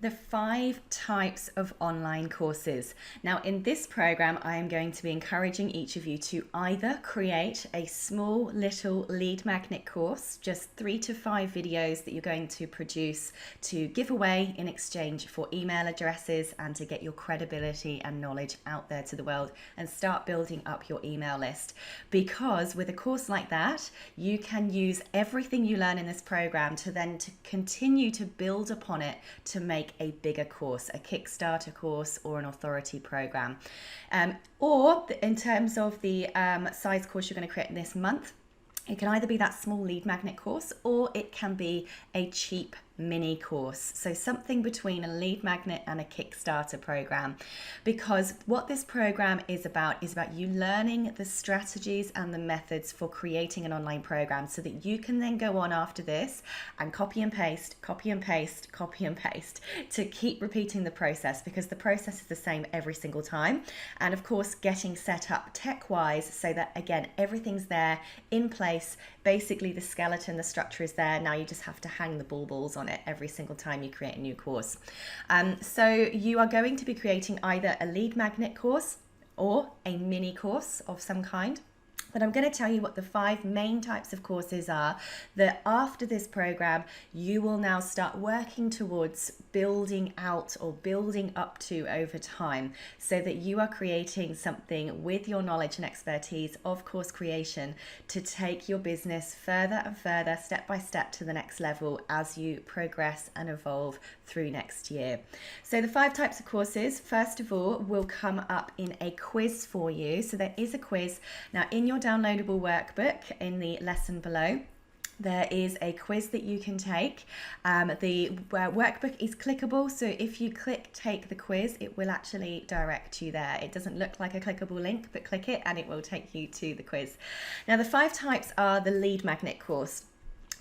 The 5 types of online courses. Now, in this program, I am going to be encouraging each of you to either create a small little lead magnet course, just 3 to 5 videos that you're going to produce to give away in exchange for email addresses and to get your credibility and knowledge out there to the world and start building up your email list. Because with a course like that, you can use everything you learn in this program to continue to build upon it to make a bigger course, a Kickstarter course or an authority program. Or in terms of the size course you're going to create this month, it can either be that small lead magnet course or it can be a cheap mini course. So something between a lead magnet and a Kickstarter program, because what this program is about you learning the strategies and the methods for creating an online program so that you can then go on after this and copy and paste to keep repeating the process, because the process is the same every single time. And of course, getting set up tech-wise so that, again, everything's there in place. Basically, the skeleton, the structure is there. Now you just have to hang the baubles on it every single time you create a new course. So you are going to be creating either a lead magnet course or a mini course of some kind. But I'm going to tell you what the 5 main types of courses are that after this program, you will now start working towards building out or building up to over time, so that you are creating something with your knowledge and expertise of course creation to take your business further and further, step by step, to the next level as you progress and evolve through next year. So the 5 types of courses, first of all, will come up in a quiz for you. So there is a quiz. Now, in your downloadable workbook in the lesson below, there is a quiz that you can take. The workbook is clickable, so if you click take the quiz, it will actually direct you there. It doesn't look like a clickable link, but click it and it will take you to the quiz. Now, the 5 types are the lead magnet course.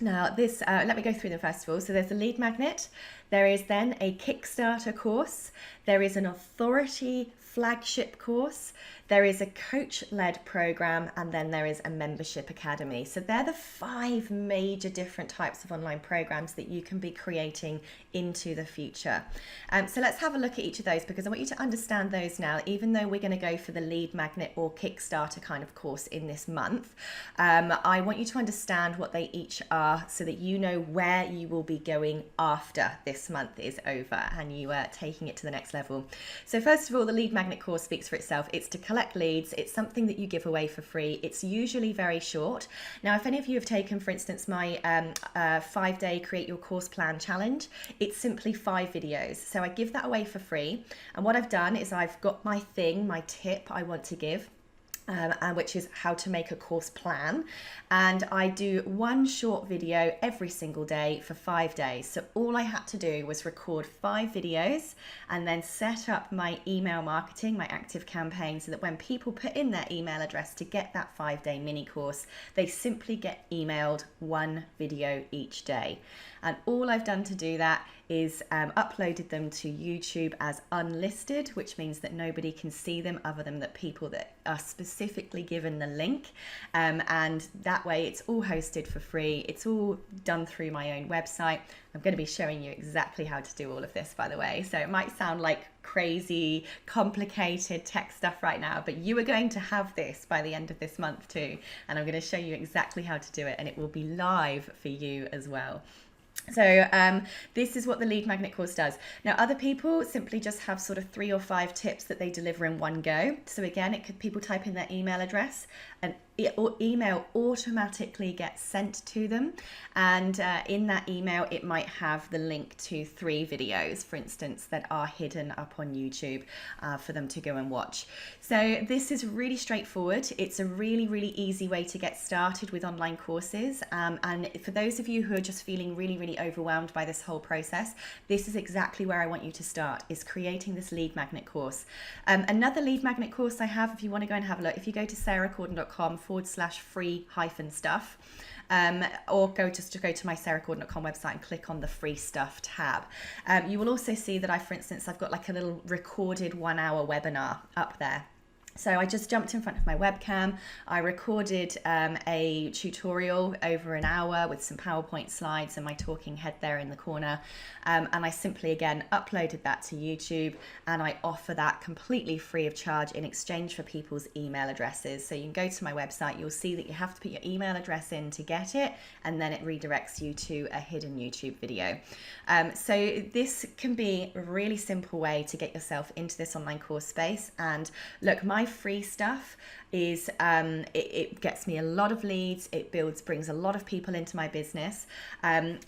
Now this, let me go through them first of all. So there's a lead magnet, there is then a Kickstarter course, there is an authority flagship course, there is a coach-led program, and then there is a membership academy. So they're the 5 major different types of online programs that you can be creating into the future. So let's have a look at each of those, because I want you to understand those now, even though we're going to go for the lead magnet or Kickstarter kind of course in this month. I want you to understand what they each are so that you know where you will be going after this month is over and you are taking it to the next level. So first of all, the lead magnet course speaks for itself. It's to collect leads. It's something that you give away for free. It's usually very short. Now, if any of you have taken, for instance, my 5-day create your course plan challenge, it's simply 5 videos. So I give that away for free. And what I've done is I've got my tip I want to give, which is how to make a course plan, and I do 1 short video every single day for 5 days. So all I had to do was record 5 videos and then set up my email marketing, my active campaign, so that when people put in their email address to get that 5-day mini course, they simply get emailed 1 video each day. And all I've done to do that is uploaded them to YouTube as unlisted, which means that nobody can see them other than the people that are specifically given the link. And that way it's all hosted for free. It's all done through my own website. I'm going to be showing you exactly how to do all of this, by the way. So it might sound like crazy, complicated tech stuff right now, but you are going to have this by the end of this month too. And I'm going to show you exactly how to do it, and it will be live for you as well. So this is what the lead magnet course does. Now, other people simply just have sort of 3 or 5 tips that they deliver in one go. So again, it could people type in their email address and email automatically gets sent to them, and in that email it might have the link to 3 videos, for instance, that are hidden up on YouTube for them to go and watch. So this is really straightforward. It's a really, really easy way to get started with online courses, and for those of you who are just feeling really, really overwhelmed by this whole process, this is exactly where I want you to start, is creating this lead magnet course. Another lead magnet course I have, if you want to go and have a look, if you go to sarahcordiner.com/free-stuff, or go to my sarahcordiner.com website and click on the free stuff tab. You will also see that I've got like a little recorded 1-hour webinar up there. So I just jumped in front of my webcam. I recorded a tutorial over an hour with some PowerPoint slides and my talking head there in the corner. And I simply, again, uploaded that to YouTube, and I offer that completely free of charge in exchange for people's email addresses. So you can go to my website, you'll see that you have to put your email address in to get it, and then it redirects you to a hidden YouTube video. So this can be a really simple way to get yourself into this online course space. And look, my free stuff is it gets me a lot of leads. It brings a lot of people into my business. I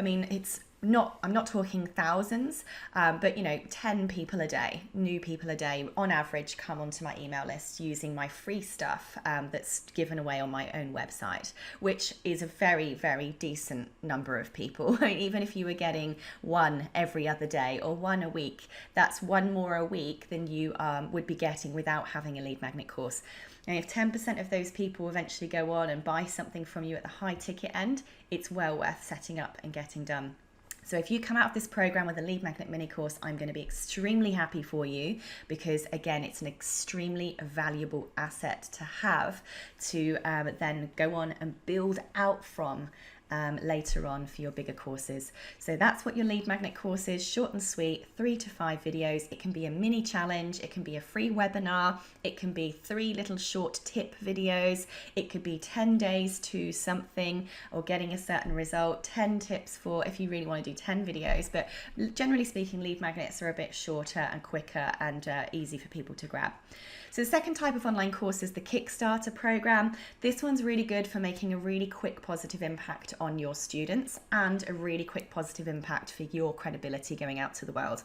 mean, I'm not talking thousands, but 10 people a day, new people a day on average, come onto my email list using my free stuff that's given away on my own website, which is a very, very decent number of people. Even if you were getting one every other day or one a week, that's one more a week than you would be getting without having a lead magnet course. And if 10% of those people eventually go on and buy something from you at the high ticket end, it's well worth setting up and getting done. So if you come out of this program with a lead magnet mini course, I'm going to be extremely happy for you, because again, it's an extremely valuable asset to have to then go on and build out from later on for your bigger courses. So that's what your lead magnet course is, short and sweet, 3 to 5 videos. It can be a mini challenge, it can be a free webinar, it can be 3 little short tip videos, it could be 10 days to something or getting a certain result, 10 tips for if you really want to do 10 videos. But generally speaking, lead magnets are a bit shorter and quicker and easy for people to grab. So the second type of online course is the Kickstarter program. This one's really good for making a really quick positive impact on your students and a really quick positive impact for your credibility going out to the world.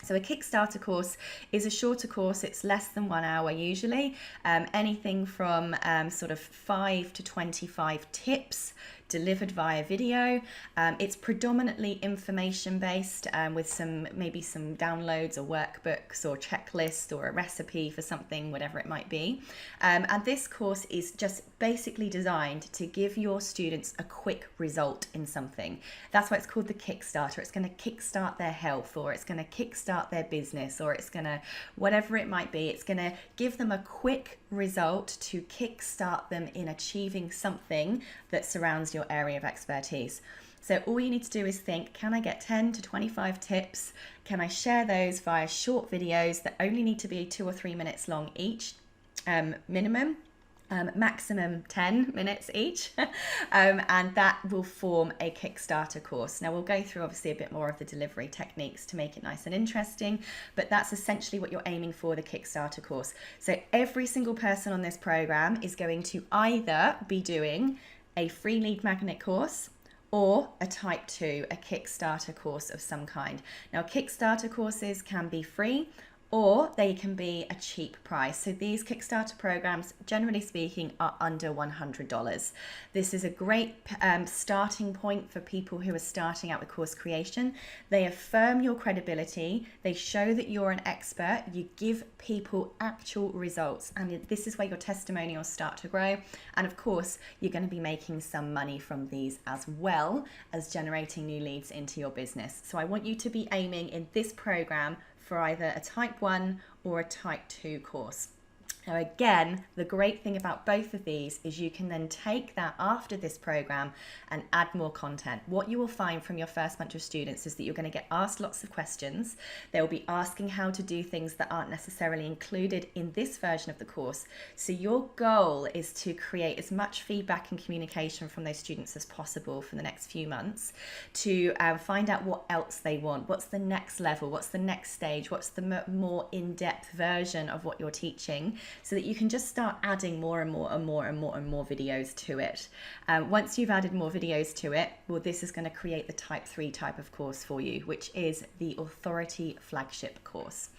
So a Kickstarter course is a shorter course. It's less than 1 hour usually, anything from sort of 5 to 25 tips delivered via video. It's predominantly information based with maybe some downloads or workbooks or checklists or a recipe for something, whatever it might be. And this course is just basically designed to give your students a quick result in something. That's why it's called the Kickstarter. It's going to kickstart their health, or it's going to kickstart their business, or it's going to, whatever it might be, it's going to give them a quick result to kickstart them in achieving something that surrounds your area of expertise. So all you need to do is think, can I get 10 to 25 tips? Can I share those via short videos that only need to be 2 or 3 minutes long each, minimum? Maximum 10 minutes each, and that will form a Kickstarter course. Now we'll go through obviously a bit more of the delivery techniques to make it nice and interesting, but that's essentially what you're aiming for, the Kickstarter course. So every single person on this program is going to either be doing a free lead magnet course or a type 2, a Kickstarter course of some kind. Now Kickstarter courses can be free, or they can be a cheap price. So these Kickstarter programs, generally speaking, are under $100. This is a great starting point for people who are starting out with course creation. They affirm your credibility. They show that you're an expert. You give people actual results. And this is where your testimonials start to grow. And of course, you're going to be making some money from these as well as generating new leads into your business. So I want you to be aiming in this program for either a type 1 or a type 2 course. Now again, the great thing about both of these is you can then take that after this program and add more content. What you will find from your first bunch of students is that you're going to get asked lots of questions. They'll be asking how to do things that aren't necessarily included in this version of the course. So your goal is to create as much feedback and communication from those students as possible for the next few months to find out what else they want. What's the next level? What's the next stage? What's the more in-depth version of what you're teaching? So that you can just start adding more and more and more and more and more videos to it. Once you've added more videos to it, well, this is going to create the type 3 type of course for you, which is the Authority Flagship course.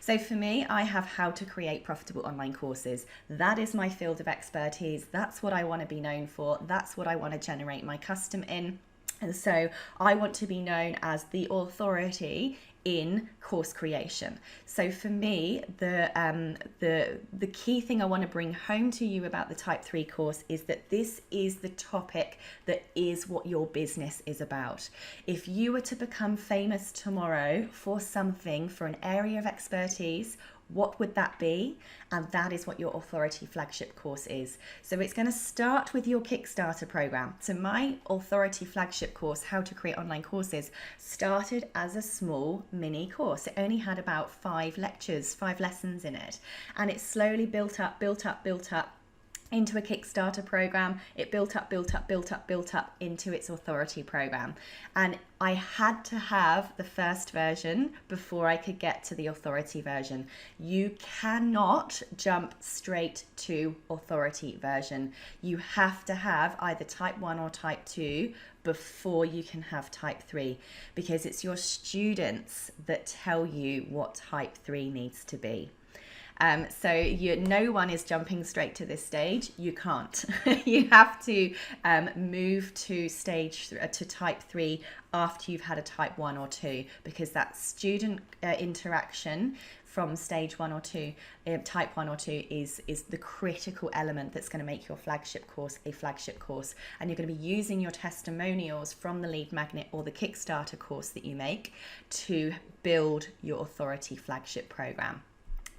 So for me, I have how to create profitable online courses. That is my field of expertise. That's what I want to be known for. That's what I want to generate my custom in. And so I want to be known as the authority in course creation. So for me, the key thing I want to bring home to you about the type 3 course is that this is the topic that is what your business is about. If you were to become famous tomorrow for something, for an area of expertise, what would that be? And that is what your Authority Flagship course is. So it's going to start with your Kickstarter program. So my Authority Flagship course, How to Create Online Courses, started as a small mini course. It only had about 5 lectures, 5 lessons in it. And it slowly built up into a Kickstarter program. It built up into its Authority program. And I had to have the first version before I could get to the Authority version. You cannot jump straight to Authority version. You have to have either type 1 or type 2 before you can have type 3, because it's your students that tell you what type 3 needs to be. No one is jumping straight to this stage. You can't. You have to move to to type 3 after you've had a type 1 or 2, because that student interaction from stage 1 or 2, type 1 or 2 is the critical element that's going to make your flagship course a flagship course. And you're going to be using your testimonials from the lead magnet or the Kickstarter course that you make to build your Authority Flagship program.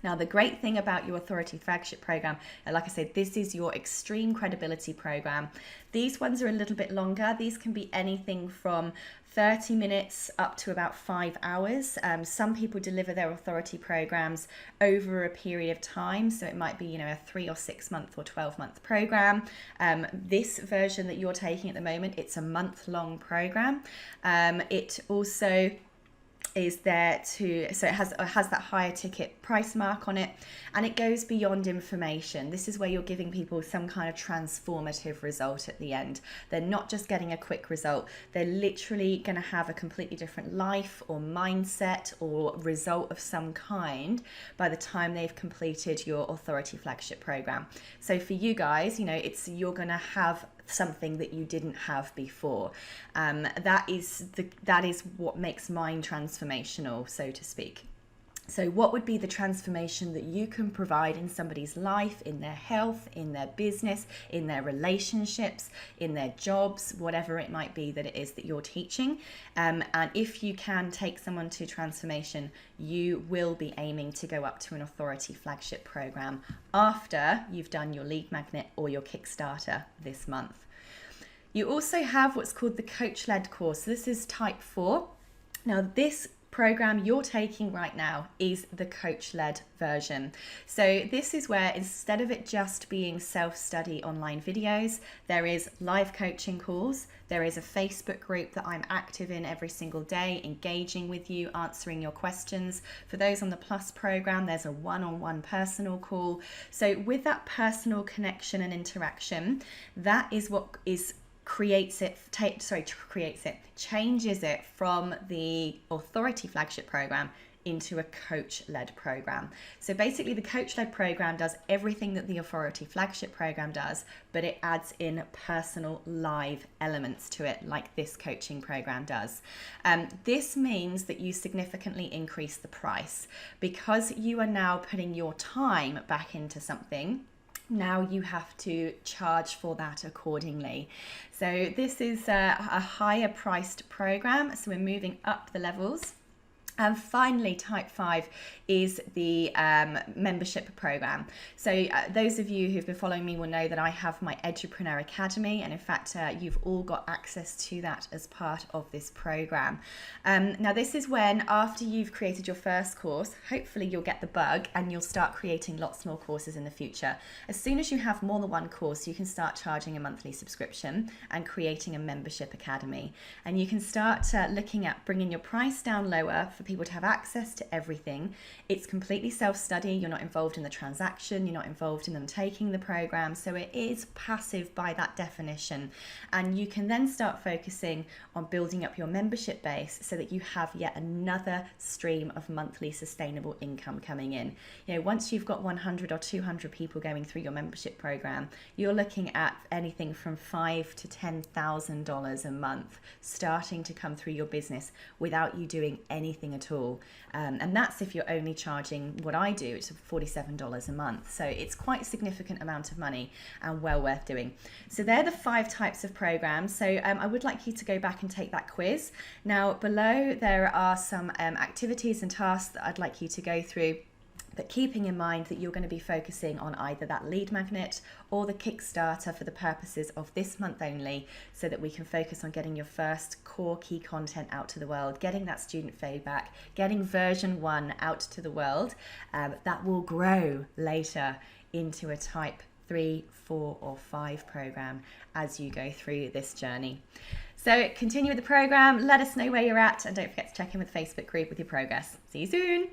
Now, the great thing about your Authority Flagship program, like I said, this is your extreme credibility program. These ones are a little bit longer. These can be anything from 30 minutes up to about 5 hours. Some people deliver their Authority programs over a period of time. So it might be, a 3 or 6 month or 12-month program. This version that you're taking at the moment, it's a month-long program. It also is there so it has that higher ticket price mark on it, and it goes beyond information. This is where you're giving people some kind of transformative result at the end. They're not just getting a quick result, they're literally going to have a completely different life or mindset or result of some kind by the time they've completed your Authority Flagship program. So for you guys, you're going to have something that you didn't have before. That is what makes mine transformational, so to speak. So what would be the transformation that you can provide in somebody's life, in their health, in their business, in their relationships, in their jobs, whatever it might be that it is that you're teaching? And if you can take someone to transformation, you will be aiming to go up to an Authority Flagship program after you've done your lead magnet or your Kickstarter this month. You also have what's called the Coachled Course. This is type 4. Now, this program you're taking right now is the coach-led version. So this is where, instead of it just being self-study online videos, there is live coaching calls. There is a Facebook group that I'm active in every single day, engaging with you, answering your questions. For those on the Plus program, there's a one-on-one personal call. So with that personal connection and interaction, that is what changes it from the Authority Flagship program into a coach-led program. So basically the coach-led program does everything that the Authority Flagship program does, but it adds in personal live elements to it, like this coaching program does. This means that you significantly increase the price because you are now putting your time back into something. Now you have to charge for that accordingly. So this is a higher priced program. So we're moving up the levels. And finally, type 5 is the membership program. So those of you who've been following me will know that I have my Edupreneur Academy, and in fact you've all got access to that as part of this program. Now this is when, after you've created your first course, hopefully you'll get the bug and you'll start creating lots more courses in the future. As soon as you have more than one course, you can start charging a monthly subscription and creating a membership academy. And you can start looking at bringing your price down lower for people to have access to everything. It's completely self-study. You're not involved in the transaction. You're not involved in them taking the program. So it is passive by that definition. And you can then start focusing on building up your membership base so that you have yet another stream of monthly sustainable income coming in. Once you've got 100 or 200 people going through your membership program, you're looking at anything from $5,000 to $10,000 a month starting to come through your business without you doing anything at all. And that's if you're only charging what I do, it's $47 a month. So it's quite a significant amount of money and well worth doing. So they're the 5 types of programs. So I would like you to go back and take that quiz. Now below there are some activities and tasks that I'd like you to go through But keeping in mind that you're going to be focusing on either that lead magnet or the Kickstarter for the purposes of this month only, so that we can focus on getting your first core key content out to the world, getting that student feedback, getting version 1 out to the world. That will grow later into a type 3, 4 or 5 program as you go through this journey. So continue with the program, let us know where you're at, and don't forget to check in with the Facebook group with your progress. See you soon.